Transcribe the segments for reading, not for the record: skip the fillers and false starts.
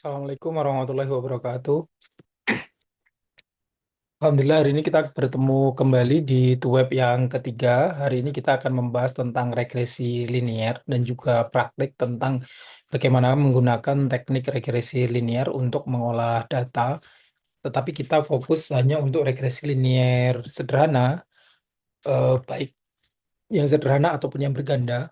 Assalamualaikum warahmatullahi wabarakatuh. Alhamdulillah hari ini kita bertemu kembali di web yang ketiga. Hari ini kita akan membahas tentang regresi linier dan juga praktik tentang bagaimana menggunakan teknik regresi linier untuk mengolah data. Tetapi kita fokus hanya untuk regresi linier sederhana, baik yang sederhana ataupun yang berganda.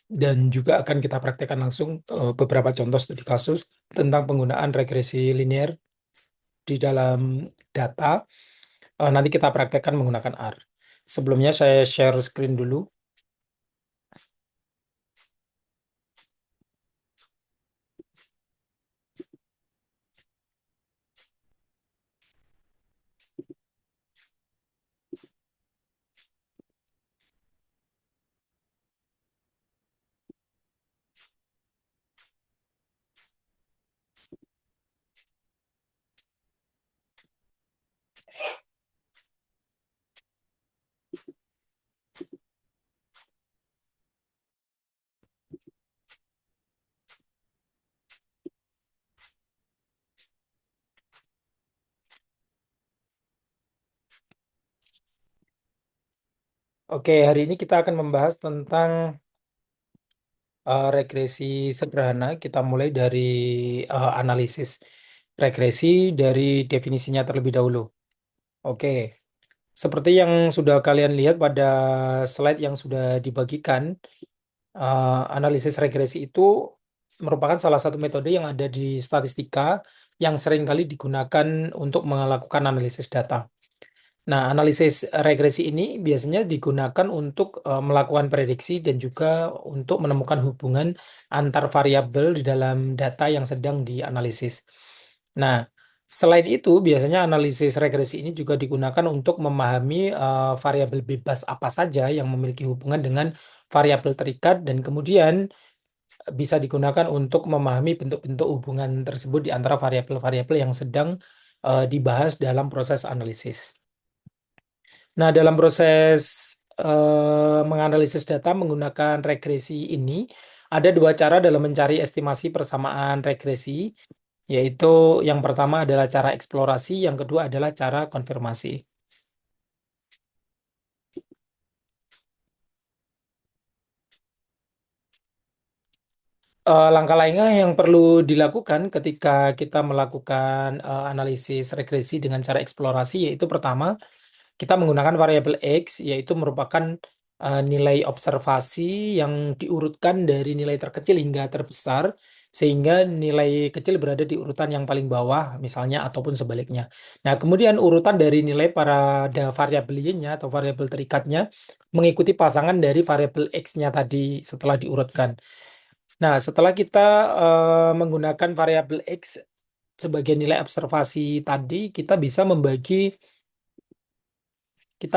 Dan juga akan kita praktekkan langsung beberapa contoh studi kasus tentang penggunaan regresi linier di dalam data. Nanti kita praktekkan menggunakan R. Sebelumnya saya share screen dulu. Oke, hari ini kita akan membahas tentang regresi sederhana. Kita mulai dari analisis regresi dari definisinya terlebih dahulu. Oke, seperti yang sudah kalian lihat pada slide yang sudah dibagikan, analisis regresi itu merupakan salah satu metode yang ada di statistika yang seringkali digunakan untuk melakukan analisis data. Nah, analisis regresi ini biasanya digunakan untuk melakukan prediksi dan juga untuk menemukan hubungan antar variabel di dalam data yang sedang dianalisis. Nah, selain itu, biasanya analisis regresi ini juga digunakan untuk memahami variabel bebas apa saja yang memiliki hubungan dengan variabel terikat dan kemudian bisa digunakan untuk memahami bentuk-bentuk hubungan tersebut di antara variabel-variabel yang sedang dibahas dalam proses analisis. Nah, dalam proses menganalisis data menggunakan regresi ini, ada dua cara dalam mencari estimasi persamaan regresi, yaitu yang pertama adalah cara eksplorasi, yang kedua adalah cara konfirmasi. Langkah lainnya yang perlu dilakukan ketika kita melakukan analisis regresi dengan cara eksplorasi, yaitu pertama, kita menggunakan variabel X, yaitu merupakan nilai observasi yang diurutkan dari nilai terkecil hingga terbesar, sehingga nilai kecil berada di urutan yang paling bawah, misalnya, ataupun sebaliknya. Nah, kemudian urutan dari nilai pada variabel Y-nya atau variabel terikatnya mengikuti pasangan dari variabel X-nya tadi setelah diurutkan. Nah, setelah kita menggunakan variabel X sebagai nilai observasi tadi, kita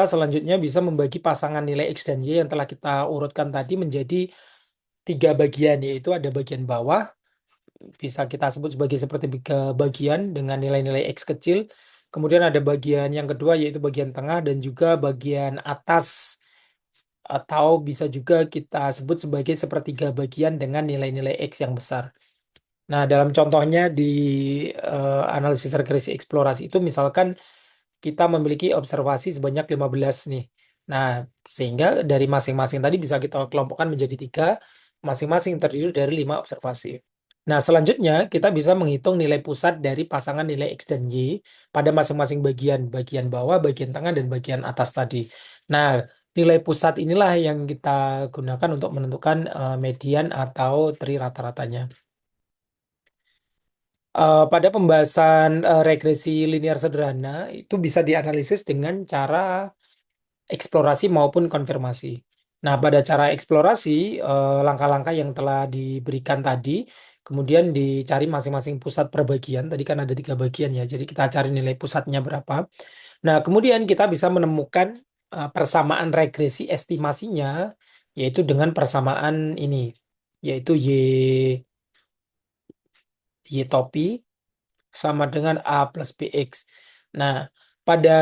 selanjutnya bisa membagi pasangan nilai X dan Y yang telah kita urutkan tadi menjadi tiga bagian, yaitu ada bagian bawah, bisa kita sebut sebagai seperti tiga bagian dengan nilai-nilai X kecil. Kemudian ada bagian yang kedua, yaitu bagian tengah, dan juga bagian atas, atau bisa juga kita sebut sebagai sepertiga bagian dengan nilai-nilai X yang besar. Nah, dalam contohnya di analisis regresi eksplorasi itu misalkan kita memiliki observasi sebanyak 15 nih. Nah, sehingga dari masing-masing tadi bisa kita kelompokkan menjadi tiga, masing-masing terdiri dari 5 observasi. Nah, selanjutnya kita bisa menghitung nilai pusat dari pasangan nilai X dan Y pada masing-masing bagian, bagian bawah, bagian tengah, dan bagian atas tadi. Nah, nilai pusat inilah yang kita gunakan untuk menentukan median atau tri rata-ratanya. Pada pembahasan regresi linear sederhana itu bisa dianalisis dengan cara eksplorasi maupun konfirmasi. Nah, pada cara eksplorasi, langkah-langkah yang telah diberikan tadi, kemudian dicari masing-masing pusat per bagian. Tadi kan ada tiga bagian ya, jadi kita cari nilai pusatnya berapa. Nah, kemudian kita bisa menemukan persamaan regresi estimasinya, yaitu dengan persamaan ini, yaitu Y topi sama dengan A plus BX. Nah, pada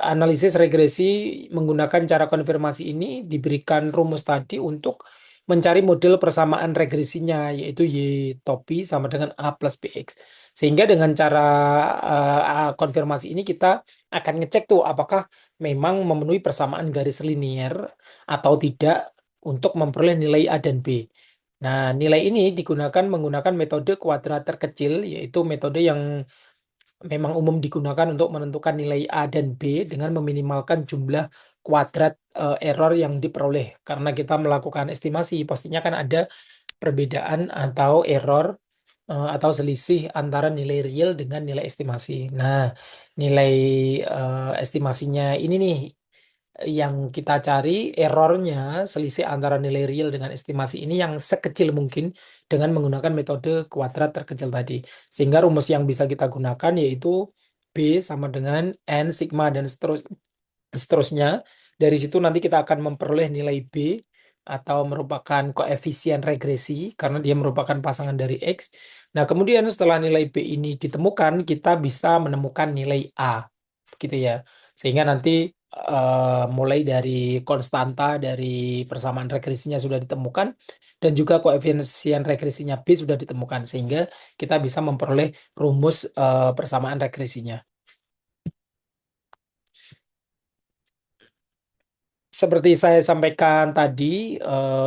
analisis regresi menggunakan cara konfirmasi ini diberikan rumus tadi untuk mencari model persamaan regresinya, yaitu Y topi sama dengan A plus BX. Sehingga dengan cara konfirmasi ini kita akan ngecek tuh apakah memang memenuhi persamaan garis linier atau tidak untuk memperoleh nilai A dan B. Nah, nilai ini digunakan menggunakan metode kuadrat terkecil, yaitu metode yang memang umum digunakan untuk menentukan nilai A dan B dengan meminimalkan jumlah kuadrat error yang diperoleh. Karena kita melakukan estimasi, pastinya kan ada perbedaan atau error atau selisih antara nilai real dengan nilai estimasi. Nah, nilai estimasinya ini nih yang kita cari errornya selisih antara nilai real dengan estimasi ini yang sekecil mungkin dengan menggunakan metode kuadrat terkecil tadi. Sehingga rumus yang bisa kita gunakan yaitu B sama dengan N sigma dan seterusnya. Dari situ nanti kita akan memperoleh nilai B atau merupakan koefisien regresi karena dia merupakan pasangan dari X. Nah, kemudian setelah nilai B ini ditemukan, kita bisa menemukan nilai A. Begitu ya. Sehingga nanti mulai dari konstanta dari persamaan regresinya sudah ditemukan dan juga koefisien regresinya B sudah ditemukan sehingga kita bisa memperoleh rumus persamaan regresinya. Seperti saya sampaikan tadi,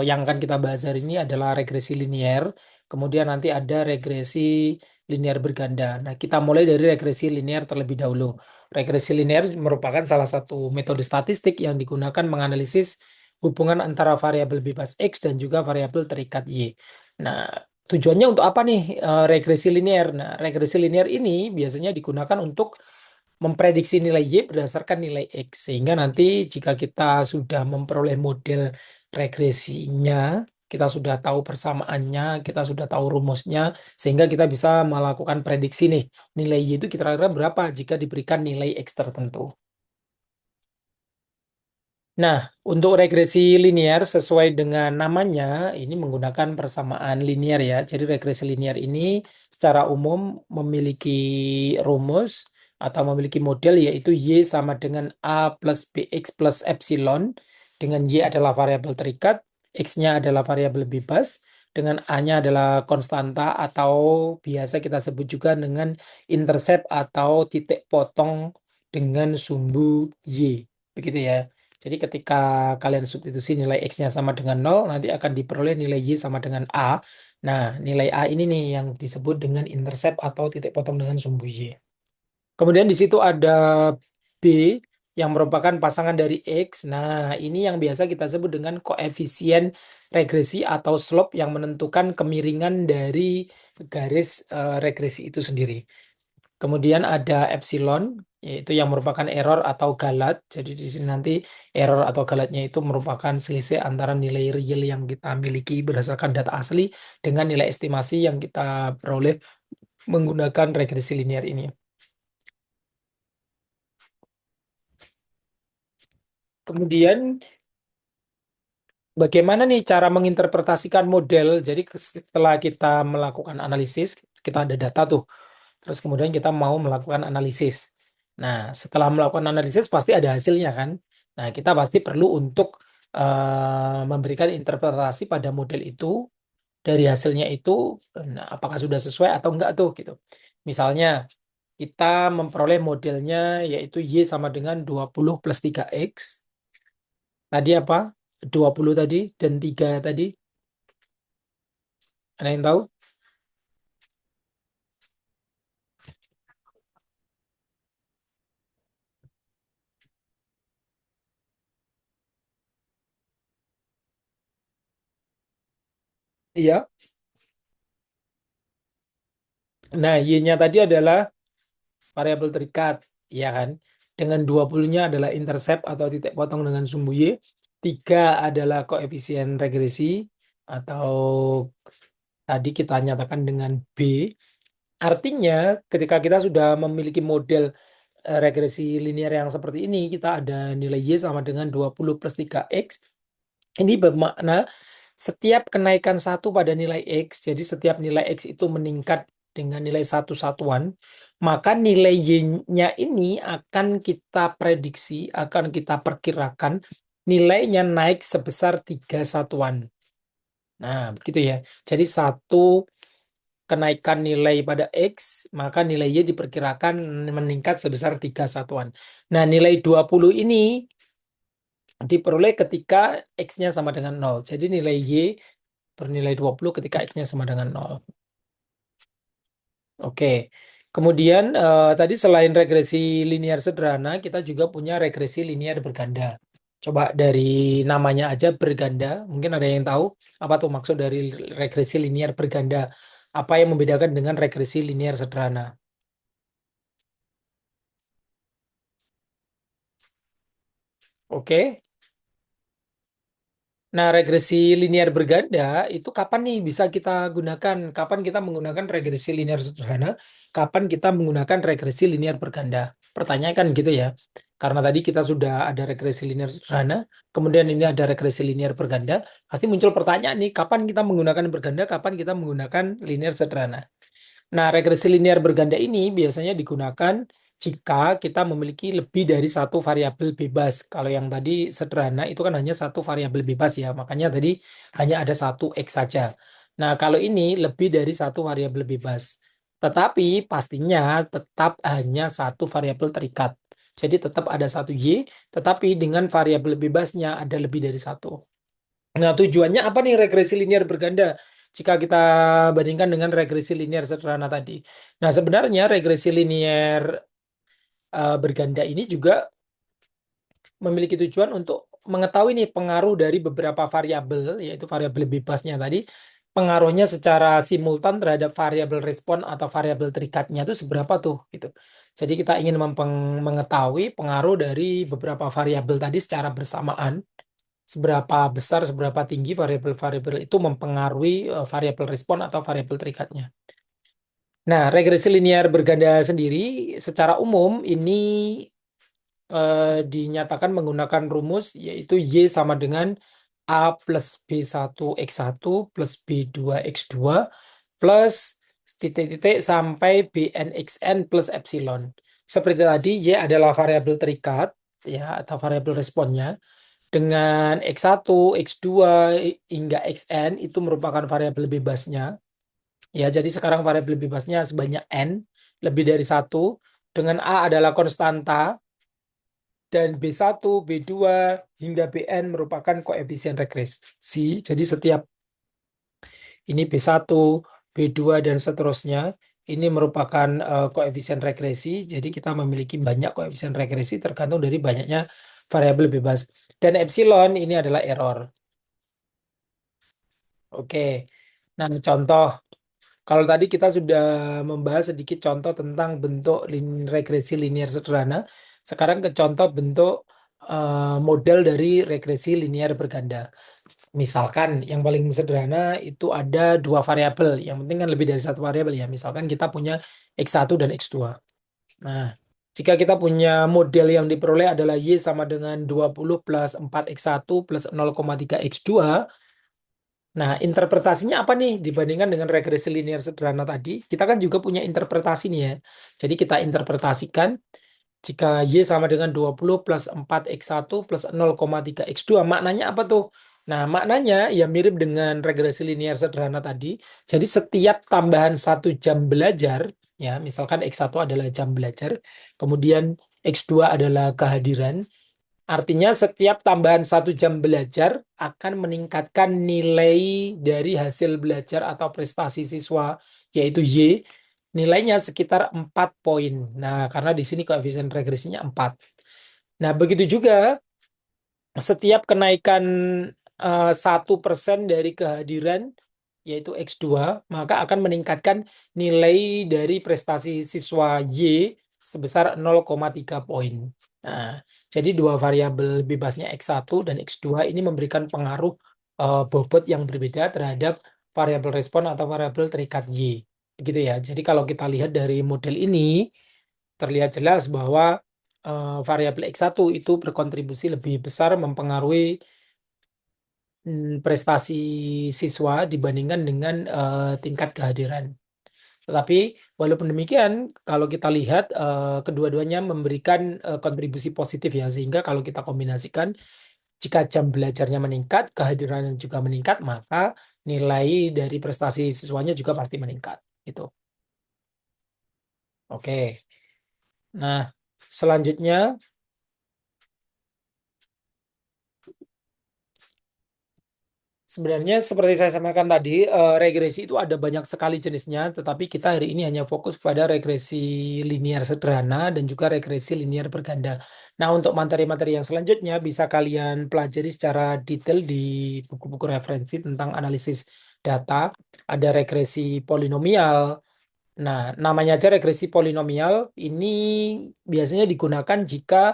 yang akan kita bahas hari ini adalah regresi linier. Kemudian nanti ada regresi linier berganda. Nah, kita mulai dari regresi linier terlebih dahulu. Regresi linier merupakan salah satu metode statistik yang digunakan menganalisis hubungan antara variabel bebas X dan juga variabel terikat Y. Nah, tujuannya untuk apa nih regresi linier? Nah, regresi linier ini biasanya digunakan untuk memprediksi nilai Y berdasarkan nilai X. Sehingga nanti jika kita sudah memperoleh model regresinya, kita sudah tahu persamaannya, kita sudah tahu rumusnya, sehingga kita bisa melakukan prediksi nih, nilai Y itu kira-kira berapa jika diberikan nilai X tertentu. Nah, untuk regresi linear sesuai dengan namanya, ini menggunakan persamaan linear ya. Jadi regresi linear ini secara umum memiliki rumus atau memiliki model yaitu Y sama dengan A plus BX plus epsilon. Dengan Y adalah variabel terikat, X-nya adalah variabel bebas, dengan A-nya adalah konstanta atau biasa kita sebut juga dengan intercept atau titik potong dengan sumbu Y. Begitu ya. Jadi ketika kalian substitusi nilai X-nya sama dengan 0, nanti akan diperoleh nilai Y sama dengan A. Nah, nilai A ini nih yang disebut dengan intercept atau titik potong dengan sumbu Y. Kemudian di situ ada B yang merupakan pasangan dari X. Nah, ini yang biasa kita sebut dengan koefisien regresi atau slope yang menentukan kemiringan dari garis regresi itu sendiri. Kemudian ada epsilon, yaitu yang merupakan error atau galat. Jadi di sini nanti error atau galatnya itu merupakan selisih antara nilai real yang kita miliki berdasarkan data asli dengan nilai estimasi yang kita peroleh menggunakan regresi linear ini. Kemudian bagaimana nih cara menginterpretasikan model? Jadi setelah kita melakukan analisis, kita ada data tuh. Terus kemudian kita mau melakukan analisis. Nah, setelah melakukan analisis pasti ada hasilnya kan. Nah, kita pasti perlu untuk memberikan interpretasi pada model itu dari hasilnya itu, nah, apakah sudah sesuai atau enggak tuh gitu. Misalnya kita memperoleh modelnya yaitu Y sama dengan 20 plus 3X. Tadi apa? 20 tadi dan 3 tadi. Ada yang tahu? Iya. Nah, Y-nya tadi adalah variabel terikat, ya kan? Dengan 20-nya adalah intercept atau titik potong dengan sumbu Y. 3 adalah koefisien regresi atau tadi kita nyatakan dengan B. Artinya ketika kita sudah memiliki model regresi linear yang seperti ini, kita ada nilai Y sama dengan 20 plus 3X. Ini bermakna setiap kenaikan satu pada nilai X, jadi setiap nilai X itu meningkat dengan nilai satu satuan, maka nilai Y-nya ini akan kita prediksi, akan kita perkirakan nilainya naik sebesar 3 satuan. Nah, begitu ya. Jadi satu kenaikan nilai pada X, maka nilai Y diperkirakan meningkat sebesar 3 satuan. Nah, nilai 20 ini diperoleh ketika X-nya sama dengan 0. Jadi nilai Y bernilai 20 ketika X-nya sama dengan 0. Oke. Kemudian tadi selain regresi linear sederhana, kita juga punya regresi linear berganda. Coba dari namanya aja berganda, mungkin ada yang tahu apa tuh maksud dari regresi linear berganda? Apa yang membedakan dengan regresi linear sederhana? Oke. Nah, regresi linear berganda itu kapan nih bisa kita gunakan? Kapan kita menggunakan regresi linear sederhana? Kapan kita menggunakan regresi linear berganda? Pertanyaan kan gitu ya. Karena tadi kita sudah ada regresi linear sederhana, kemudian ini ada regresi linear berganda, pasti muncul pertanyaan nih, kapan kita menggunakan berganda, kapan kita menggunakan linear sederhana? Nah, regresi linear berganda ini biasanya digunakan jika kita memiliki lebih dari satu variabel bebas. Kalau yang tadi sederhana itu kan hanya satu variabel bebas ya, makanya tadi hanya ada satu X saja. Nah, kalau ini lebih dari satu variabel bebas. Tetapi pastinya tetap hanya satu variabel terikat. Jadi tetap ada satu Y, tetapi dengan variabel bebasnya ada lebih dari satu. Nah, tujuannya apa nih regresi linear berganda? Jika kita bandingkan dengan regresi linear sederhana tadi. Nah, sebenarnya regresi linear berganda ini juga memiliki tujuan untuk mengetahui nih pengaruh dari beberapa variabel, yaitu variabel bebasnya tadi, pengaruhnya secara simultan terhadap variabel respon atau variabel terikatnya itu seberapa tuh gitu. Jadi kita ingin mengetahui pengaruh dari beberapa variabel tadi secara bersamaan, seberapa besar, seberapa tinggi variabel-variabel itu mempengaruhi variabel respon atau variabel terikatnya. Nah, regresi linear berganda sendiri secara umum ini dinyatakan menggunakan rumus yaitu Y sama dengan A plus B1 X1 plus B2 X2 plus titik-titik sampai BNXN plus epsilon. Seperti tadi, Y adalah variabel terikat ya atau variabel responnya. Dengan X1, X2 hingga Xn itu merupakan variabel bebasnya. Ya, jadi sekarang variabel bebasnya sebanyak N, lebih dari satu. Dengan A adalah konstanta, dan B1, B2, hingga Bn merupakan koefisien regresi. Jadi setiap ini B1, B2, dan seterusnya, ini merupakan koefisien regresi. Jadi kita memiliki banyak koefisien regresi tergantung dari banyaknya variabel bebas. Dan epsilon ini adalah error. Oke. Nah, contoh. Kalau tadi kita sudah membahas sedikit contoh tentang bentuk regresi linear sederhana, sekarang ke contoh bentuk model dari regresi linear berganda. Misalkan yang paling sederhana itu ada dua variabel, yang penting kan lebih dari satu variabel ya. Misalkan kita punya X1 dan X2. Nah, jika kita punya model yang diperoleh adalah Y sama dengan 20 plus 4X1 plus 0,3X2. Nah, interpretasinya apa nih dibandingkan dengan regresi linear sederhana tadi? Kita kan juga punya interpretasi nih ya. Jadi kita interpretasikan jika Y sama dengan 20 plus 4X1 plus 0,3X2. Maknanya apa tuh? Nah, maknanya ya mirip dengan regresi linear sederhana tadi. Jadi setiap tambahan 1 jam belajar, ya misalkan X1 adalah jam belajar, kemudian X2 adalah kehadiran, artinya setiap tambahan 1 jam belajar akan meningkatkan nilai dari hasil belajar atau prestasi siswa, yaitu Y, nilainya sekitar 4 poin. Nah, karena di sini koefisien regresinya 4. Nah, begitu juga setiap kenaikan 1% dari kehadiran, yaitu X2, maka akan meningkatkan nilai dari prestasi siswa Y sebesar 0,3 poin. Nah, jadi dua variabel bebasnya X1 dan X2 ini memberikan pengaruh bobot yang berbeda terhadap variabel respon atau variabel terikat Y. Begitu ya. Jadi kalau kita lihat dari model ini, terlihat jelas bahwa variabel X1 itu berkontribusi lebih besar mempengaruhi prestasi siswa dibandingkan dengan tingkat kehadiran. Tetapi walaupun demikian, kalau kita lihat kedua-duanya memberikan kontribusi positif ya, sehingga kalau kita kombinasikan Jika jam belajarnya meningkat, kehadirannya juga meningkat, maka nilai dari prestasi siswanya juga pasti meningkat. Gitu. Oke. Nah, selanjutnya sebenarnya seperti saya sampaikan tadi, regresi itu ada banyak sekali jenisnya, tetapi kita hari ini hanya fokus pada regresi linear sederhana dan juga regresi linear berganda. Nah, untuk materi-materi yang selanjutnya bisa kalian pelajari secara detail di buku-buku referensi tentang analisis data. Ada regresi polinomial. Nah, namanya aja regresi polinomial, ini biasanya digunakan jika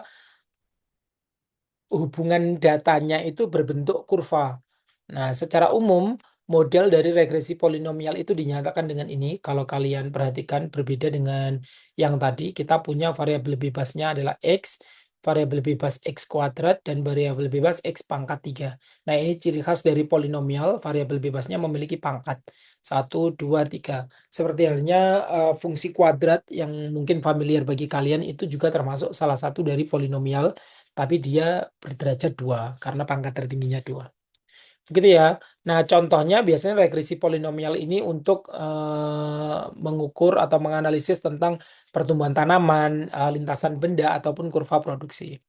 hubungan datanya itu berbentuk kurva. Nah, secara umum, model dari regresi polinomial itu dinyatakan dengan ini. Kalau kalian perhatikan, berbeda dengan yang tadi, kita punya variabel bebasnya adalah X, variabel bebas X kuadrat, dan variabel bebas X pangkat 3. Nah, ini ciri khas dari polinomial, variabel bebasnya memiliki pangkat 1, 2, 3. Seperti halnya fungsi kuadrat yang mungkin familiar bagi kalian, itu juga termasuk salah satu dari polinomial, tapi dia berderajat 2 karena pangkat tertingginya 2. Begitu ya. Nah, contohnya biasanya regresi polinomial ini untuk mengukur atau menganalisis tentang pertumbuhan tanaman, lintasan benda, ataupun kurva produksi.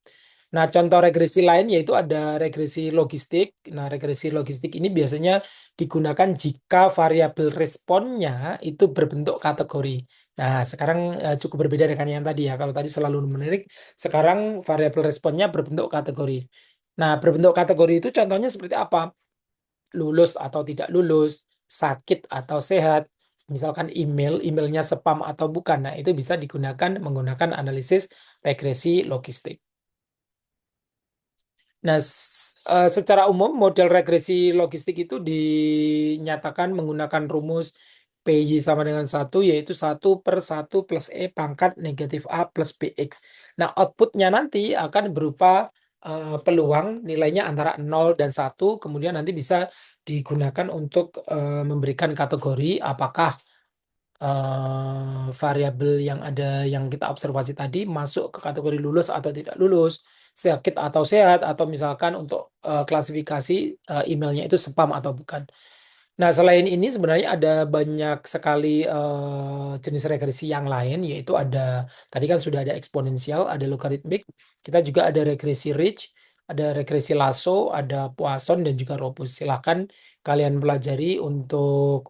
Nah, contoh regresi lain yaitu ada regresi logistik. Nah, regresi logistik ini biasanya digunakan jika variabel responnya itu berbentuk kategori. Nah, sekarang cukup berbeda dengan yang tadi ya. Kalau tadi selalu numerik, sekarang variabel responnya berbentuk kategori. Nah, berbentuk kategori itu contohnya seperti apa? Lulus atau tidak lulus, sakit atau sehat, misalkan emailnya spam atau bukan. Nah, itu bisa digunakan menggunakan analisis regresi logistik. Nah, secara umum model regresi logistik itu dinyatakan menggunakan rumus PY sama dengan 1, yaitu 1/1 plus E pangkat negatif A plus BX. Nah, outputnya nanti akan berupa peluang nilainya antara 0 dan 1, kemudian nanti bisa digunakan untuk memberikan kategori apakah variabel yang ada yang kita observasi tadi masuk ke kategori lulus atau tidak lulus, sakit atau sehat, atau misalkan untuk klasifikasi emailnya itu spam atau bukan. Nah, selain ini sebenarnya ada banyak sekali jenis regresi yang lain, yaitu ada tadi kan sudah ada eksponensial, ada logaritmik, kita juga ada regresi ridge, ada regresi Lasso, ada Poisson dan juga Robust. Silakan kalian pelajari untuk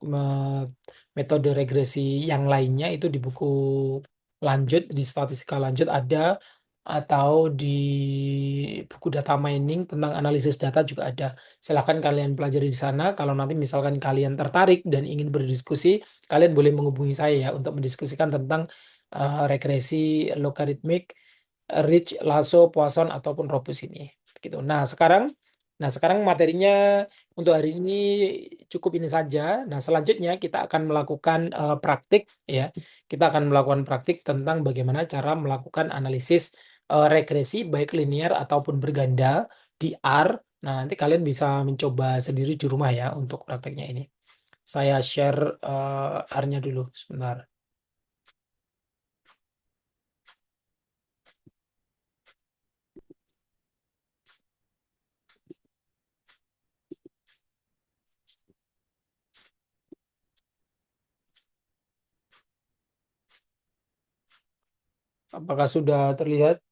metode regresi yang lainnya itu di buku lanjut, di statistika lanjut ada, atau di buku data mining tentang analisis data juga ada. Silahkan kalian pelajari di sana. Kalau nanti misalkan kalian tertarik dan ingin berdiskusi, kalian boleh menghubungi saya ya untuk mendiskusikan tentang regresi logaritmik, ridge, Lasso, Poisson ataupun Robust ini. Gitu. Nah sekarang materinya untuk hari ini cukup ini saja. Nah, selanjutnya kita akan melakukan praktik ya. Kita akan melakukan praktik tentang bagaimana cara melakukan analisis regresi baik linear ataupun berganda di R. Nah, nanti kalian bisa mencoba sendiri di rumah ya untuk prakteknya ini. Saya share R-nya dulu sebentar. Apakah sudah terlihat?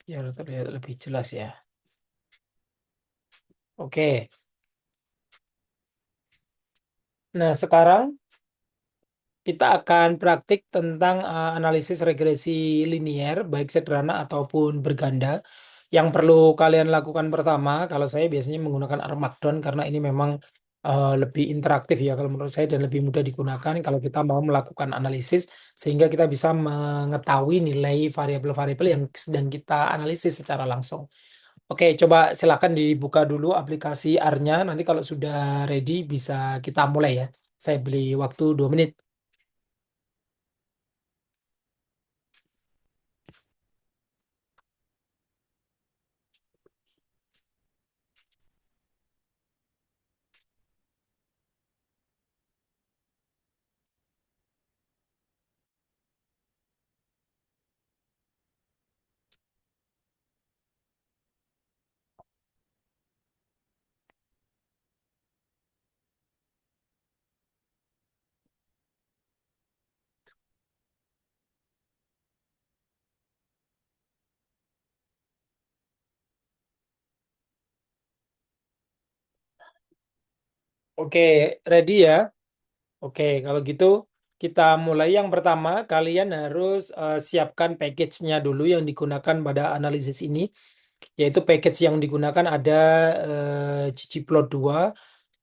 Biar terlihat lebih jelas ya. Oke. Nah, sekarang kita akan praktik tentang analisis regresi linear, baik sederhana ataupun berganda. Yang perlu kalian lakukan pertama, kalau saya biasanya menggunakan R Markdown karena ini memang lebih interaktif ya kalau menurut saya dan lebih mudah digunakan kalau kita mau melakukan analisis sehingga kita bisa mengetahui nilai variabel-variabel yang sedang kita analisis secara langsung. Oke, coba silakan dibuka dulu aplikasi R-nya. Nanti kalau sudah ready bisa kita mulai ya. Saya beli waktu 2 menit. Oke, ready ya? Oke, kalau gitu kita mulai. Yang pertama, kalian harus siapkan package-nya dulu yang digunakan pada analisis ini, yaitu package yang digunakan ada ggplot2,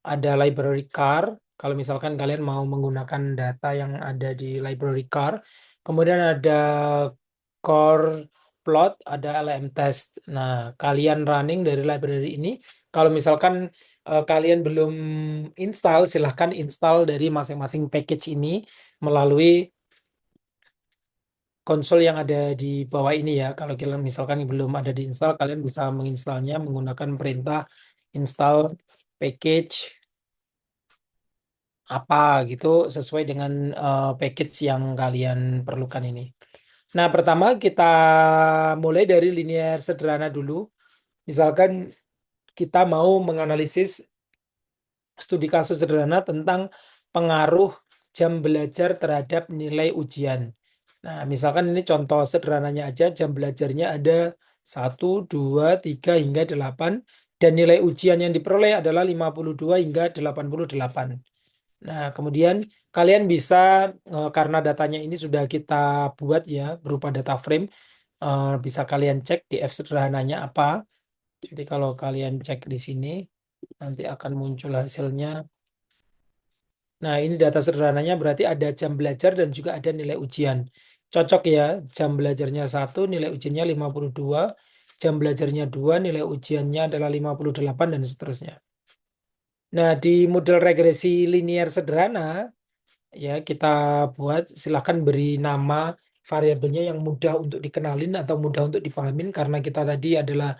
ada library car. Kalau misalkan kalian mau menggunakan data yang ada di library car, kemudian ada core plot, ada LM test. Nah, kalian running dari library ini. Kalau misalkan kalian belum install, silahkan install dari masing-masing package ini melalui konsol yang ada di bawah ini ya. Kalau kalian misalkan belum ada di install, kalian bisa menginstalnya menggunakan perintah install package apa gitu sesuai dengan package yang kalian perlukan ini. Nah, pertama kita mulai dari linear sederhana dulu. Misalkan kita mau menganalisis studi kasus sederhana tentang pengaruh jam belajar terhadap nilai ujian. Nah, misalkan ini contoh sederhananya aja, jam belajarnya ada 1, 2, 3 hingga 8 dan nilai ujian yang diperoleh adalah 52 hingga 88. Nah, kemudian kalian bisa, karena datanya ini sudah kita buat ya berupa data frame, bisa kalian cek di F sederhananya apa. Jadi kalau kalian cek di sini, nanti akan muncul hasilnya. Nah, ini data sederhananya berarti ada jam belajar dan juga ada nilai ujian. Cocok ya, jam belajarnya 1, nilai ujiannya 52, jam belajarnya 2, nilai ujiannya adalah 58 dan seterusnya. Nah, di model regresi linear sederhana, ya kita buat, silahkan beri nama variabelnya yang mudah untuk dikenalin atau mudah untuk dipahamin, karena kita tadi adalah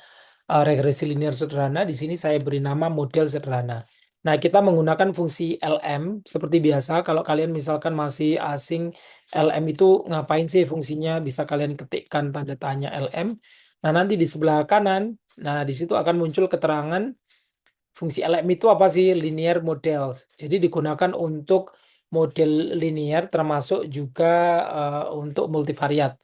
regresi linear sederhana. Di sini saya beri nama model sederhana. Nah, kita menggunakan fungsi LM seperti biasa. Kalau kalian misalkan masih asing, LM itu ngapain sih fungsinya, bisa kalian ketikkan tanda tanya LM. Nah, nanti di sebelah kanan, nah di situ akan muncul keterangan fungsi LM itu apa sih? Linear models. Jadi digunakan untuk model linear termasuk juga untuk multivariat.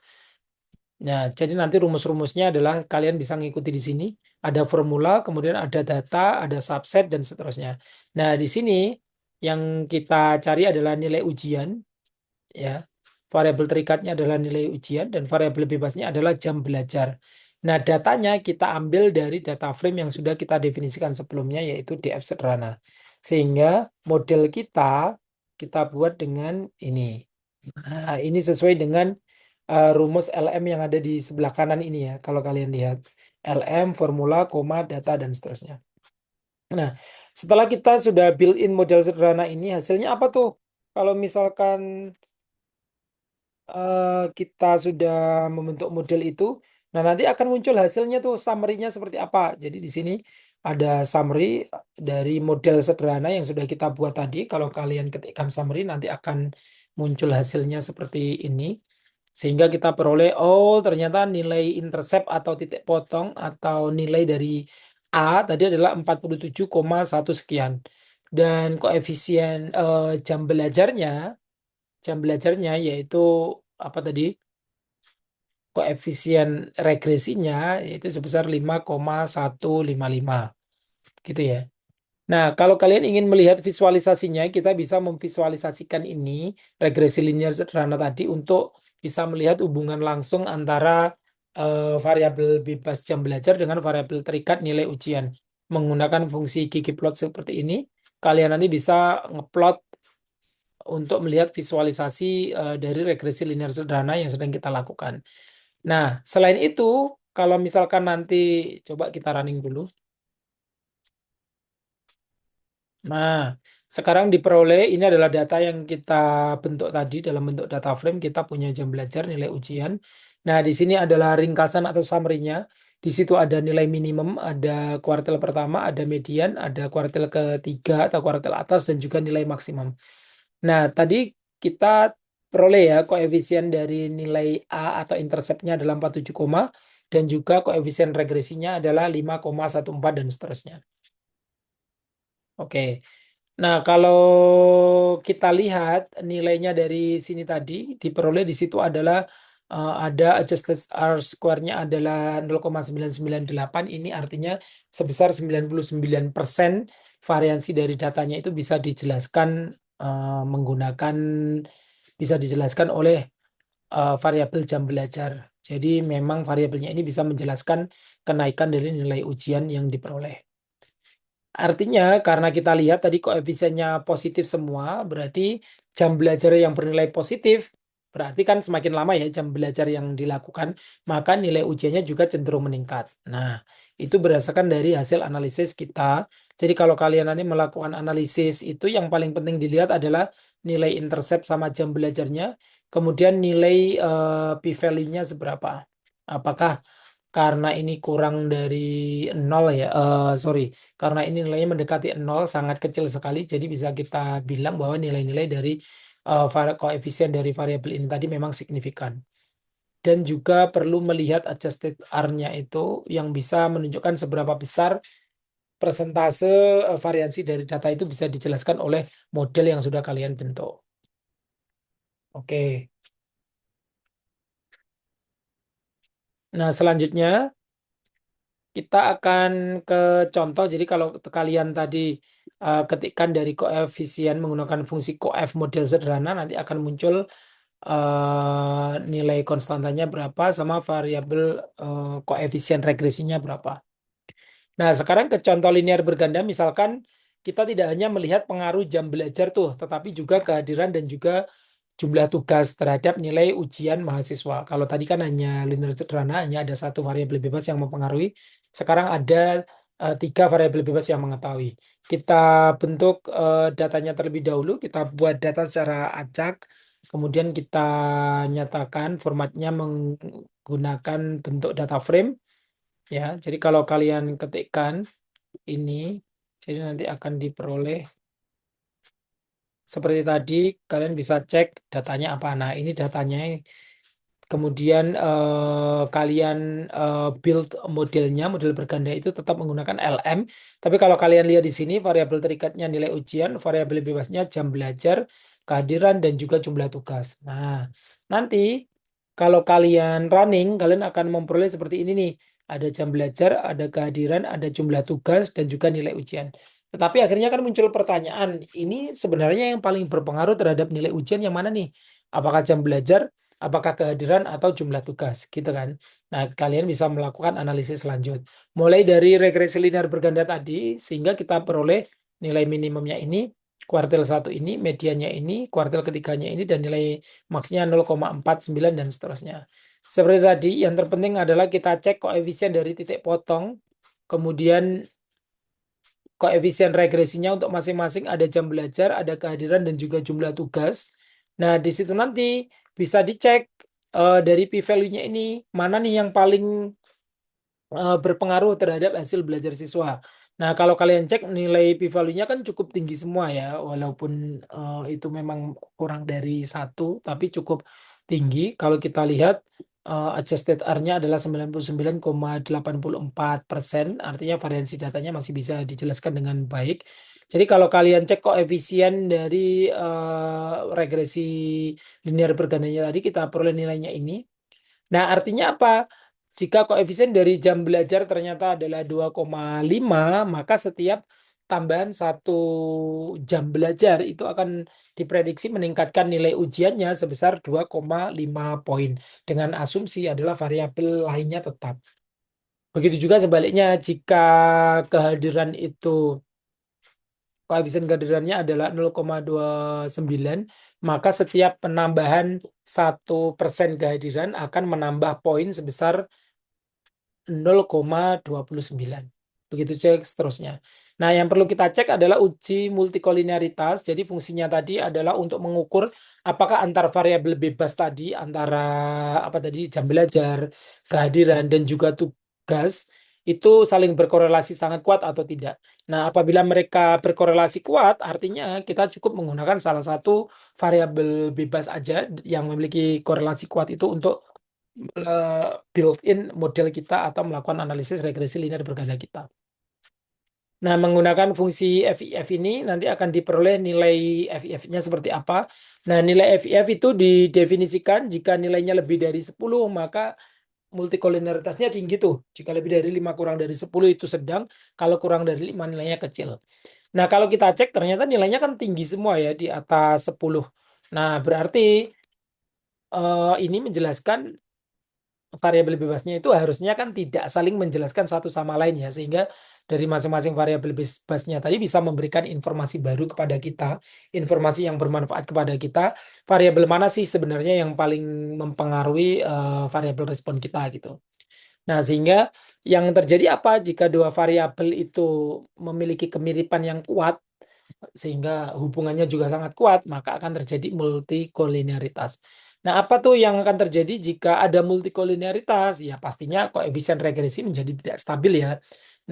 Nah, jadi nanti rumus-rumusnya adalah kalian bisa ngikuti di sini. Ada formula, kemudian ada data, ada subset, dan seterusnya. Nah, di sini yang kita cari adalah nilai ujian, ya. Variabel terikatnya adalah nilai ujian, dan variabel bebasnya adalah jam belajar. Nah, datanya kita ambil dari data frame yang sudah kita definisikan sebelumnya, yaitu DF sederhana. Sehingga model kita buat dengan ini. Nah, ini sesuai dengan rumus LM yang ada di sebelah kanan ini ya. Kalau kalian lihat LM, formula, koma, data, dan seterusnya. Nah, setelah kita sudah built-in model sederhana ini, hasilnya apa tuh? Kalau misalkan kita sudah membentuk model itu, nah nanti akan muncul hasilnya tuh, summary-nya seperti apa. Jadi di sini ada summary dari model sederhana yang sudah kita buat tadi. Kalau kalian ketikkan summary, nanti akan muncul hasilnya seperti ini. Sehingga kita peroleh, oh ternyata nilai intercept atau titik potong atau nilai dari A tadi adalah 47,1 sekian. Dan koefisien jam belajarnya yaitu apa tadi? Koefisien regresinya yaitu sebesar 5,155 gitu ya. Nah, kalau kalian ingin melihat visualisasinya, kita bisa memvisualisasikan ini regresi linear sederhana tadi untuk bisa melihat hubungan langsung antara variabel bebas jam belajar dengan variabel terikat nilai ujian. Menggunakan fungsi ggplot seperti ini, kalian nanti bisa ngeplot untuk melihat visualisasi dari regresi linear sederhana yang sedang kita lakukan. Nah, selain itu, kalau misalkan nanti coba kita running dulu. Nah, sekarang diperoleh ini adalah data yang kita bentuk tadi dalam bentuk data frame. Kita punya jam belajar, nilai ujian. Nah, di sini adalah ringkasan atau summary-nya. Di situ ada nilai minimum, ada kuartil pertama, ada median, ada kuartil ketiga atau kuartil atas, dan juga nilai maksimum. Nah, tadi kita peroleh ya koefisien dari nilai A atau interceptnya adalah 47, dan juga koefisien regresinya adalah 5,14 dan seterusnya. Oke. Nah, kalau kita lihat nilainya dari sini tadi, diperoleh di situ adalah ada adjusted R square-nya adalah 0,998. Ini artinya sebesar 99% variansi dari datanya itu bisa dijelaskan menggunakan bisa dijelaskan oleh variabel jam belajar. Jadi memang variabelnya ini bisa menjelaskan kenaikan dari nilai ujian yang diperoleh. Artinya karena kita lihat tadi koefisiennya positif semua, berarti jam belajar yang bernilai positif, berarti kan semakin lama ya jam belajar yang dilakukan, maka nilai ujiannya juga cenderung meningkat. Nah, itu berdasarkan dari hasil analisis kita. Jadi kalau kalian nanti melakukan analisis itu yang paling penting dilihat adalah nilai intercept sama jam belajarnya, kemudian nilai p-value-nya seberapa. Apakah karena ini kurang dari nol ya, sorry, karena ini nilainya mendekati nol, sangat kecil sekali, jadi bisa kita bilang bahwa nilai-nilai dari koefisien dari variabel ini tadi memang signifikan. Dan juga perlu melihat adjusted R-nya itu yang bisa menunjukkan seberapa besar persentase variansi dari data itu bisa dijelaskan oleh model yang sudah kalian bentuk. Oke. Nah, selanjutnya kita akan ke contoh. Jadi kalau kalian tadi ketikkan dari koefisien menggunakan fungsi coef model sederhana, nanti akan muncul nilai konstantanya berapa sama variabel koefisien regresinya berapa. Nah, sekarang ke contoh linear berganda, misalkan kita tidak hanya melihat pengaruh jam belajar tuh, tetapi juga kehadiran dan juga jumlah tugas terhadap nilai ujian mahasiswa. Kalau tadi kan hanya linear sederhana, hanya ada satu variabel bebas yang mempengaruhi. Sekarang ada tiga variabel bebas yang mengetahui. Kita bentuk datanya terlebih dahulu, kita buat data secara acak, kemudian kita nyatakan formatnya menggunakan bentuk data frame. Ya, jadi kalau kalian ketikkan ini, jadi nanti akan diperoleh seperti tadi, kalian bisa cek datanya apa. Nah, ini datanya. Kemudian kalian build modelnya, model berganda itu tetap menggunakan LM. Tapi kalau kalian lihat di sini, variabel terikatnya nilai ujian, variabel bebasnya jam belajar, kehadiran, dan juga jumlah tugas. Nah, nanti kalau kalian running, kalian akan memperoleh seperti ini nih. Ada jam belajar, ada kehadiran, ada jumlah tugas, dan juga nilai ujian. Tetapi akhirnya kan muncul pertanyaan, ini sebenarnya yang paling berpengaruh terhadap nilai ujian yang mana nih? Apakah jam belajar, apakah kehadiran atau jumlah tugas, gitu kan? Nah, kalian bisa melakukan analisis lanjut. Mulai dari regresi linear berganda tadi, sehingga kita peroleh nilai minimumnya ini, kuartil 1 ini, medianya ini, kuartil ketiganya ini, dan nilai maksnya 0,49 dan seterusnya. Seperti tadi, yang terpenting adalah kita cek koefisien dari titik potong, kemudian koefisien regresinya untuk masing-masing ada jam belajar, ada kehadiran dan juga jumlah tugas. Nah, di situ nanti bisa dicek dari p-value-nya ini mana nih yang paling berpengaruh terhadap hasil belajar siswa. Nah, kalau kalian cek nilai p-value-nya kan cukup tinggi semua ya, walaupun itu memang kurang dari satu, tapi cukup tinggi. Kalau kita lihat adjusted R-nya adalah 99,84%, artinya variansi datanya masih bisa dijelaskan dengan baik. Jadi kalau kalian cek koefisien dari regresi linear bergandanya tadi, kita peroleh nilainya ini. Nah, artinya apa? Jika koefisien dari jam belajar ternyata adalah 2,5, maka setiap tambahan satu jam belajar itu akan diprediksi meningkatkan nilai ujiannya sebesar 2,5 poin. Dengan asumsi adalah variabel lainnya tetap. Begitu juga sebaliknya, jika kehadiran itu koefisien kehadirannya adalah 0,29, maka setiap penambahan 1% kehadiran akan menambah poin sebesar 0,29. Begitu cek seterusnya. Nah, yang perlu kita cek adalah uji multikolinearitas. Jadi fungsinya tadi adalah untuk mengukur apakah antar variabel bebas tadi, antara apa tadi jam belajar, kehadiran, dan juga tugas itu saling berkorelasi sangat kuat atau tidak. Nah, apabila mereka berkorelasi kuat, artinya kita cukup menggunakan salah satu variabel bebas aja yang memiliki korelasi kuat itu untuk built-in model kita atau melakukan analisis regresi linear berganda kita. Nah, menggunakan fungsi FIF ini nanti akan diperoleh nilai FIF-nya seperti apa. Nah, nilai FIF itu didefinisikan jika nilainya lebih dari 10, maka multikolinearitasnya tinggi tuh. Jika lebih dari 5 kurang dari 10 itu sedang, kalau kurang dari 5 nilainya kecil. Nah, kalau kita cek ternyata nilainya kan tinggi semua ya di atas 10. Nah, berarti ini menjelaskan variabel bebasnya itu harusnya kan tidak saling menjelaskan satu sama lain ya, sehingga dari masing-masing variabel bebasnya tadi bisa memberikan informasi baru kepada kita, informasi yang bermanfaat kepada kita, variabel mana sih sebenarnya yang paling mempengaruhi variabel respon kita gitu. Nah, sehingga yang terjadi apa jika dua variabel itu memiliki kemiripan yang kuat, sehingga hubungannya juga sangat kuat, maka akan terjadi multikolinearitas. Nah, apa tuh yang akan terjadi jika ada multikolinearitas? Ya, pastinya koefisien regresi menjadi tidak stabil ya.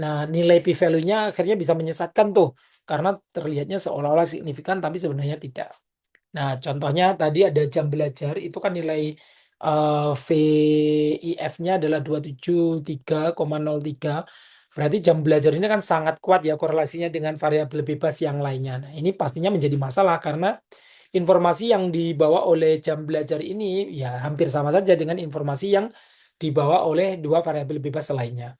Nah, nilai p-value-nya akhirnya bisa menyesatkan tuh, karena terlihatnya seolah-olah signifikan, tapi sebenarnya tidak. Nah, contohnya tadi ada jam belajar, itu kan nilai VIF-nya adalah 273,03. Berarti jam belajar ini kan sangat kuat ya korelasinya dengan variabel bebas yang lainnya. Nah, ini pastinya menjadi masalah karena informasi yang dibawa oleh jam belajar ini ya hampir sama saja dengan informasi yang dibawa oleh dua variabel bebas lainnya.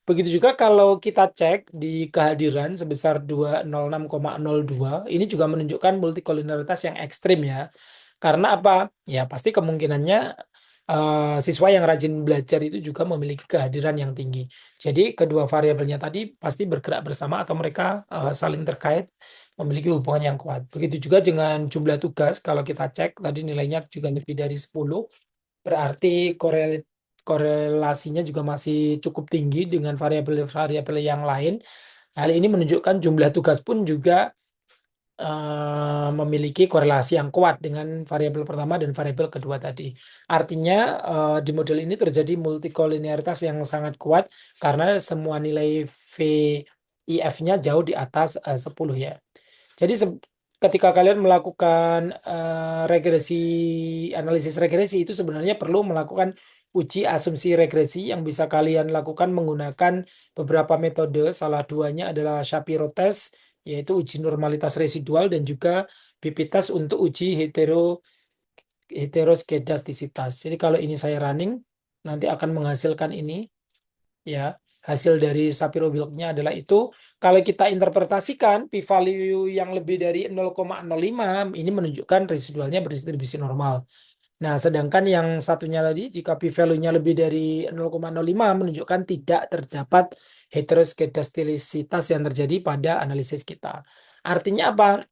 Begitu juga kalau kita cek di kehadiran sebesar 206,02, ini juga menunjukkan multikolinearitas yang ekstrim ya. Karena apa? Ya pasti kemungkinannya siswa yang rajin belajar itu juga memiliki kehadiran yang tinggi. Jadi kedua variabelnya tadi pasti bergerak bersama atau mereka saling terkait memiliki hubungan yang kuat. Begitu juga dengan jumlah tugas, kalau kita cek tadi nilainya juga lebih dari 10, berarti korelasinya juga masih cukup tinggi dengan variabel-variabel yang lain. Hal ini menunjukkan jumlah tugas pun juga memiliki korelasi yang kuat dengan variabel pertama dan variabel kedua tadi. Artinya di model ini terjadi multikolinearitas yang sangat kuat karena semua nilai VIF-nya jauh di atas 10 ya. Jadi ketika kalian melakukan regresi, analisis regresi itu sebenarnya perlu melakukan uji asumsi regresi yang bisa kalian lakukan menggunakan beberapa metode. Salah duanya adalah Shapiro test, yaitu uji normalitas residual dan juga BP test untuk uji heteroskedastisitas. Jadi kalau ini saya running, nanti akan menghasilkan ini ya. Hasil dari Shapiro-Wilk-nya adalah itu. Kalau kita interpretasikan p-value yang lebih dari 0,05 ini menunjukkan residualnya berdistribusi normal. Nah, sedangkan yang satunya tadi jika p-value-nya lebih dari 0,05 menunjukkan tidak terdapat heteroskedastisitas yang terjadi pada analisis kita. Artinya apa?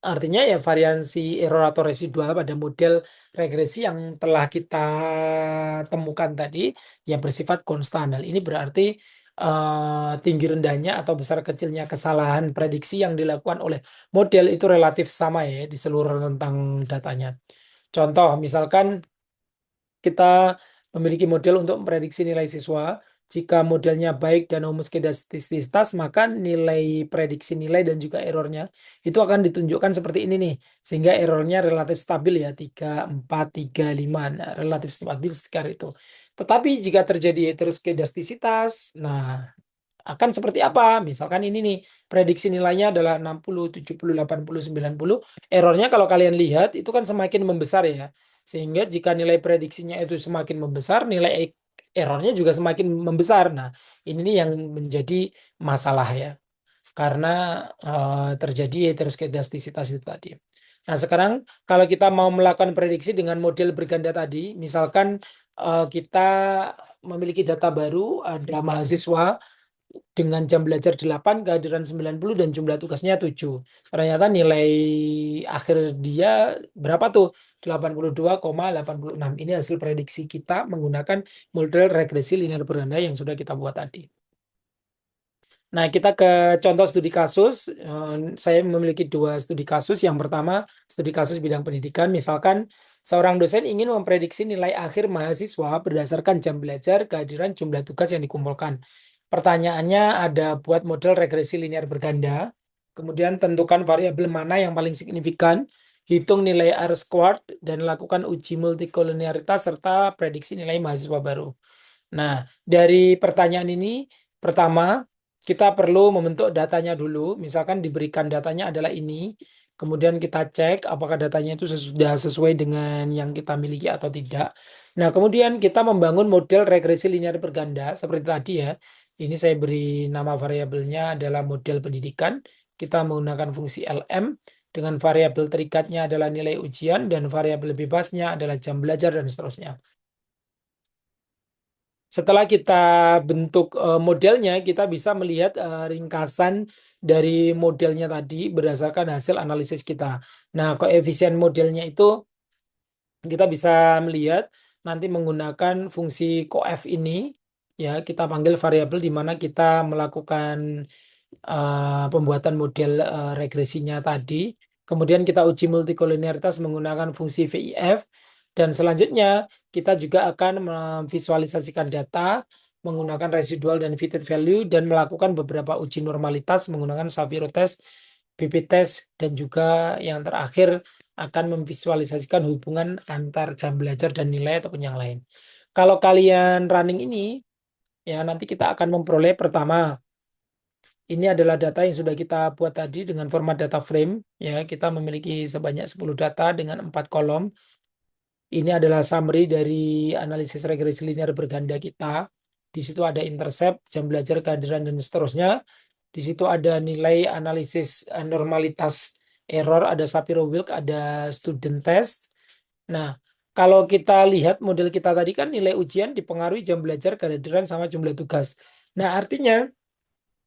Artinya ya variansi error atau residual pada model regresi yang telah kita temukan tadi yang bersifat konstan. Hal ini berarti tinggi rendahnya atau besar kecilnya kesalahan prediksi yang dilakukan oleh model itu relatif sama ya di seluruh rentang datanya. Contoh, misalkan kita memiliki model untuk memprediksi nilai siswa. Jika modelnya baik dan homoskedastisitas, maka nilai prediksi nilai dan juga errornya itu akan ditunjukkan seperti ini nih. Sehingga errornya relatif stabil ya, 3, 4, 3, 5. Nah, relatif stabil sekitar itu. Tetapi jika terjadi heteroskedastisitas, nah akan seperti apa? Misalkan ini nih, prediksi nilainya adalah 60, 70, 80, 90. Errornya kalau kalian lihat itu kan semakin membesar ya. Sehingga jika nilai prediksinya itu semakin membesar, nilai errornya juga semakin membesar. Nah, ini nih yang menjadi masalah ya. Karena terjadi heteroskedastisitas itu tadi. Nah, sekarang kalau kita mau melakukan prediksi dengan model berganda tadi, misalkan kita memiliki data baru, ada mahasiswa dengan jam belajar 8, kehadiran 90 dan jumlah tugasnya 7. Ternyata nilai akhir dia berapa tuh? 82,86. Ini hasil prediksi kita menggunakan model regresi linear berganda yang sudah kita buat tadi. Nah, kita ke contoh studi kasus. Saya memiliki dua studi kasus. Yang pertama, studi kasus bidang pendidikan. Misalkan, seorang dosen ingin memprediksi nilai akhir mahasiswa berdasarkan jam belajar, kehadiran, jumlah tugas yang dikumpulkan. Pertanyaannya ada buat model regresi linear berganda. Kemudian tentukan variabel mana yang paling signifikan. Hitung nilai R squared dan lakukan uji multikolinearitas serta prediksi nilai mahasiswa baru. Nah, dari pertanyaan ini, pertama, kita perlu membentuk datanya dulu. Misalkan diberikan datanya adalah ini. Kemudian kita cek apakah datanya itu sudah sesuai dengan yang kita miliki atau tidak. Nah, kemudian kita membangun model regresi linear berganda seperti tadi ya. Ini saya beri nama variabelnya adalah model pendidikan. kita menggunakan fungsi LM dengan variabel terikatnya adalah nilai ujian dan variabel bebasnya adalah jam belajar dan seterusnya. Setelah kita bentuk modelnya, kita bisa melihat ringkasan dari modelnya tadi berdasarkan hasil analisis kita. Nah, koefisien modelnya itu kita bisa melihat nanti menggunakan fungsi coef ini, ya kita panggil variabel di mana kita melakukan pembuatan model regresinya tadi. Kemudian kita uji multikolinearitas menggunakan fungsi VIF. Dan selanjutnya kita juga akan memvisualisasikan data menggunakan residual dan fitted value dan melakukan beberapa uji normalitas menggunakan Shapiro test, BP test, dan juga yang terakhir akan memvisualisasikan hubungan antar jam belajar dan nilai ataupun yang lain. Kalau kalian running ini, ya nanti kita akan memperoleh pertama, ini adalah data yang sudah kita buat tadi dengan format data frame. Ya, kita memiliki sebanyak 10 data dengan 4 kolom. Ini adalah summary dari analisis regresi linear berganda kita. Di situ ada intercept, jam belajar, kehadiran, dan seterusnya. Di situ ada nilai analisis normalitas error, ada Shapiro-Wilk, ada student test. Nah, kalau kita lihat model kita tadi kan nilai ujian dipengaruhi jam belajar, kehadiran, sama jumlah tugas. Nah, artinya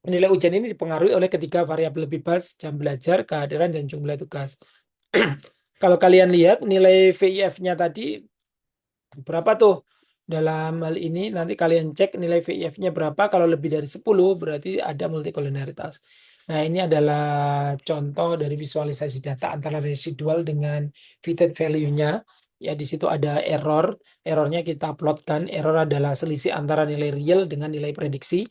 nilai ujian ini dipengaruhi oleh ketiga variabel bebas, jam belajar, kehadiran, dan jumlah tugas. Kalau kalian lihat nilai VIF-nya tadi berapa tuh? Dalam hal ini nanti kalian cek nilai VIF-nya berapa. Kalau lebih dari 10 berarti ada multikolinearitas. Nah, ini adalah contoh dari visualisasi data antara residual dengan fitted value-nya. Ya, di situ ada error. Errornya kita plotkan. Error adalah selisih antara nilai real dengan nilai prediksi.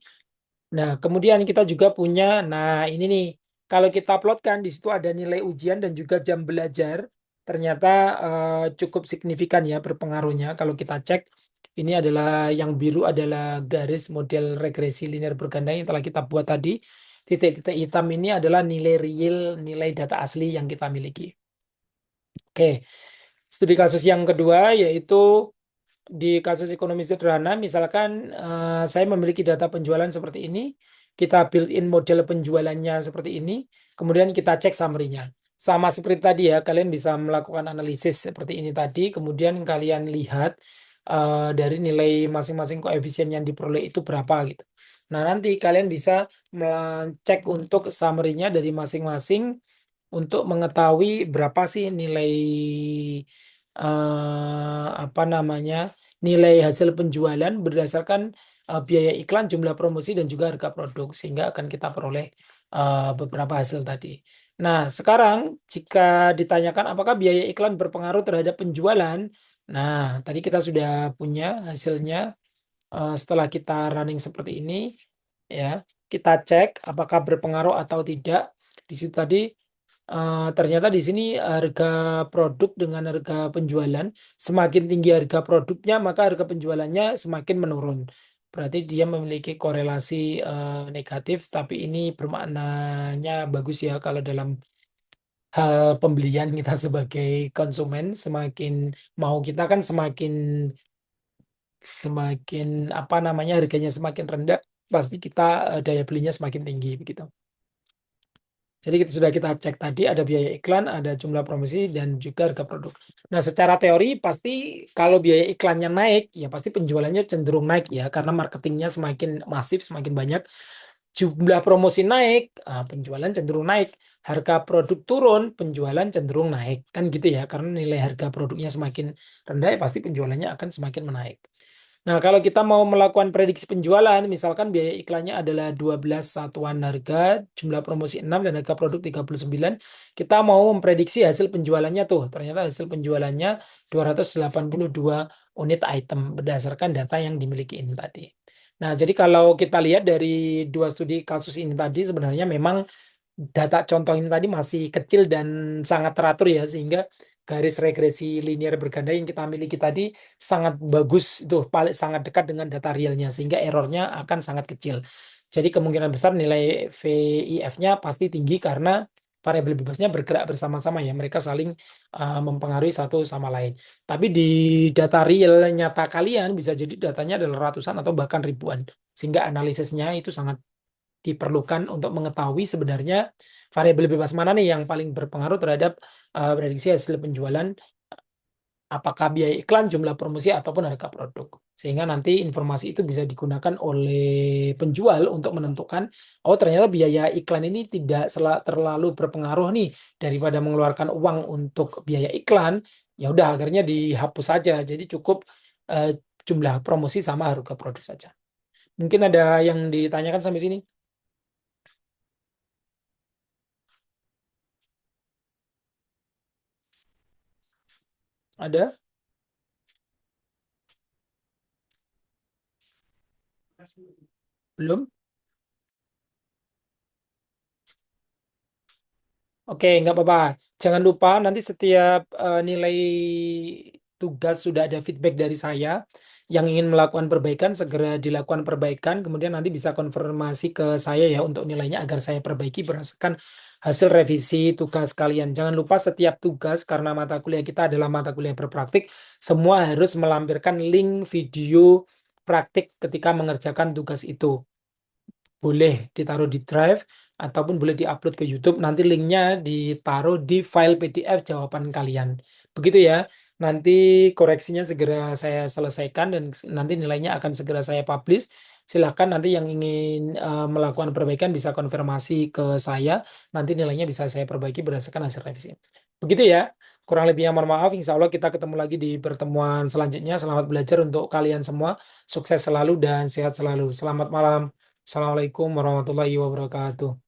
Nah, kemudian kita juga punya, nah ini nih, kalau kita plotkan di situ ada nilai ujian dan juga jam belajar, ternyata cukup signifikan ya berpengaruhnya. Kalau kita cek, ini adalah yang biru adalah garis model regresi linear berganda yang telah kita buat tadi. Titik-titik hitam ini adalah nilai real, nilai data asli yang kita miliki. Oke, studi kasus yang kedua yaitu di kasus ekonomi sederhana, misalkan saya memiliki data penjualan seperti ini, kita build-in model penjualannya seperti ini, kemudian kita cek summary-nya. Sama seperti tadi ya, kalian bisa melakukan analisis seperti ini tadi, kemudian kalian lihat dari nilai masing-masing koefisien yang diperoleh itu berapa gitu. Nah, nanti kalian bisa cek untuk summary-nya dari masing-masing untuk mengetahui berapa sih nilai apa namanya nilai hasil penjualan berdasarkan biaya iklan, jumlah promosi dan juga harga produk sehingga akan kita peroleh beberapa hasil tadi. Nah, sekarang jika ditanyakan apakah biaya iklan berpengaruh terhadap penjualan, nah tadi kita sudah punya hasilnya. Setelah kita running seperti ini, ya kita cek apakah berpengaruh atau tidak. Di situ tadi ternyata di sini harga produk dengan harga penjualan, semakin tinggi harga produknya maka harga penjualannya semakin menurun. Berarti dia memiliki korelasi negatif, tapi ini bermaknanya bagus ya kalau dalam hal pembelian kita sebagai konsumen, semakin mau kita kan semakin semakin apa namanya harganya semakin rendah, pasti kita daya belinya semakin tinggi begitu. Jadi sudah kita cek tadi ada biaya iklan, ada jumlah promosi dan juga harga produk. Nah, secara teori pasti kalau biaya iklannya naik, ya pasti penjualannya cenderung naik ya karena marketingnya semakin masif, semakin banyak. Jumlah promosi naik, penjualan cenderung naik. Harga produk turun, penjualan cenderung naik. Kan gitu ya, karena nilai harga produknya semakin rendah, ya pasti penjualannya akan semakin menaik. Nah, kalau kita mau melakukan prediksi penjualan, misalkan biaya iklannya adalah 12 satuan harga, jumlah promosi 6 dan harga produk 39, kita mau memprediksi hasil penjualannya tuh. Ternyata hasil penjualannya 282 unit item berdasarkan data yang dimiliki ini tadi. Nah, jadi kalau kita lihat dari dua studi kasus ini tadi, sebenarnya memang data contoh ini tadi masih kecil dan sangat teratur ya, sehingga garis regresi linear berganda yang kita miliki tadi sangat bagus, itu paling sangat dekat dengan data realnya, sehingga errornya akan sangat kecil. Jadi kemungkinan besar nilai VIF-nya pasti tinggi karena variabel bebasnya bergerak bersama-sama ya, mereka saling mempengaruhi satu sama lain. Tapi di data real nyata kalian bisa jadi datanya adalah ratusan atau bahkan ribuan, sehingga analisisnya itu sangat diperlukan untuk mengetahui sebenarnya variabel bebas mana nih yang paling berpengaruh terhadap prediksi hasil penjualan, apakah biaya iklan, jumlah promosi, ataupun harga produk. Sehingga nanti informasi itu bisa digunakan oleh penjual untuk menentukan, oh ternyata biaya iklan ini tidak terlalu berpengaruh nih daripada mengeluarkan uang untuk biaya iklan, ya udah akhirnya dihapus saja. Jadi cukup eh, jumlah promosi sama harga produk saja. Mungkin ada yang ditanyakan sampai sini? Ada? Belum? Oke, nggak apa-apa. Jangan lupa nanti setiap nilai tugas sudah ada feedback dari saya. Yang ingin melakukan perbaikan, segera dilakukan perbaikan. Kemudian nanti bisa konfirmasi ke saya ya untuk nilainya agar saya perbaiki berdasarkan hasil revisi tugas kalian. Jangan lupa setiap tugas, karena mata kuliah kita adalah mata kuliah berpraktik, semua harus melampirkan link video praktik ketika mengerjakan tugas itu. Boleh ditaruh di drive ataupun boleh diupload ke YouTube. Nanti linknya ditaruh di file PDF jawaban kalian. Begitu ya. Nanti koreksinya segera saya selesaikan dan nanti nilainya akan segera saya publish. Silahkan nanti yang ingin melakukan perbaikan bisa konfirmasi ke saya. Nanti nilainya bisa saya perbaiki berdasarkan hasil revisi. Begitu ya. Kurang lebihnya mohon maaf. Insya Allah kita ketemu lagi di pertemuan selanjutnya. Selamat belajar untuk kalian semua. Sukses selalu dan sehat selalu. Selamat malam. Assalamualaikum warahmatullahi wabarakatuh.